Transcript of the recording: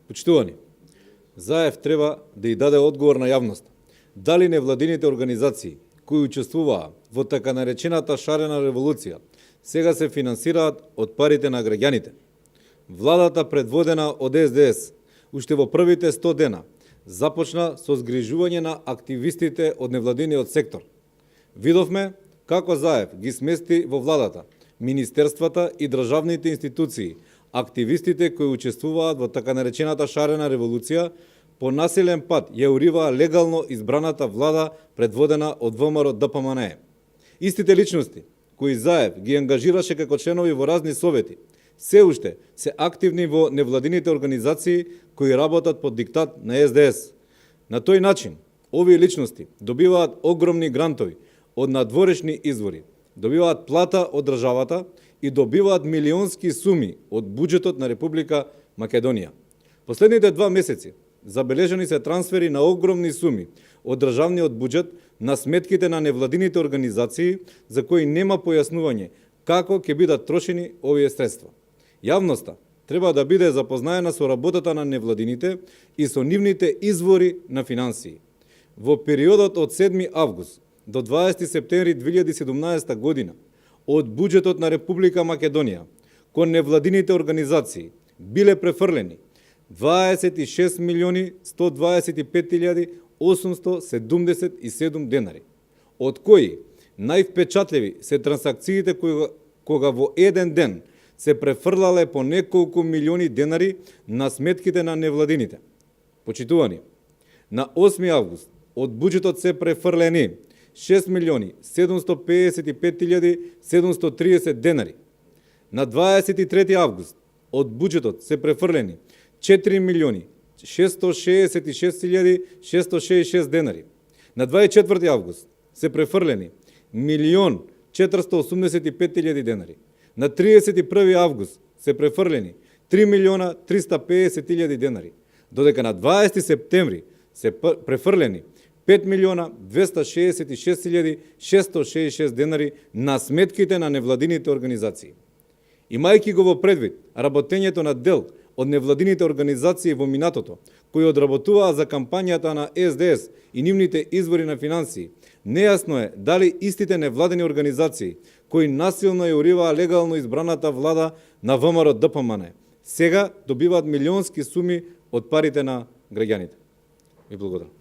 Почитувани, Заев треба да и даде одговор на јавноста. Дали невладините организации кои учествуваа во така наречената шарена револуција сега се финансираат од парите на граѓаните? Владата предводена од СДС уште во првите 100 дена започна со згрижување на активистите од невладиниот сектор. Видовме како Заев ги смести во владата, министерствата и државните институции активистите кои учествуваат во така наречената шарена револуција по насилен пат ја уриваа легално избраната влада предводена од ВМРО ДПМН. Истите личности кои Заев ги ангажираше како членови во разни совети, се уште се активни во невладините организации кои работат под диктат на СДС. На тој начин, овие личности добиваат огромни грантови од надворешни извори, добиваат плата од државата и добиваат милионски суми од буџетот на Република Македонија. Последните 2 месеци забележани се трансфери на огромни суми од државниот буџет на сметките на невладините организации за кои нема појаснување како ќе бидат трошени овие средства. Јавноста треба да биде запознаена со работата на невладините и со нивните извори на финансии. Во периодот од 7 август до 20 септември 2017 година од буџетот на Република Македонија кон невладините организации биле префрлени 26.125.877 денари, од кои највпечатливи се трансакциите кога во еден ден се префрлале по неколку милиони денари на сметките на невладините. Почитувани, на 8 август од буџетот се префрлени 6.755.730 денари. На 23 август од буџетот се префрлени 4.666.666 денари. На 24 август се префрлени 1.485.000 денари. На 31 август се префрлени 3.350.000 денари. Додека на 20 септември се префрлени 5.266.666 денари на сметките на невладините организации. Имајќи го во предвид работењето на дел од невладините организации во минатото, кои одработуваа за кампањата на СДС и нивните извори на финансии, нејасно е дали истите невладени организации, кои насилно ја уриваа легално избраната влада на ВМРО ДПМН, сега добиваат милионски суми од парите на граѓаните. Ви благодарам.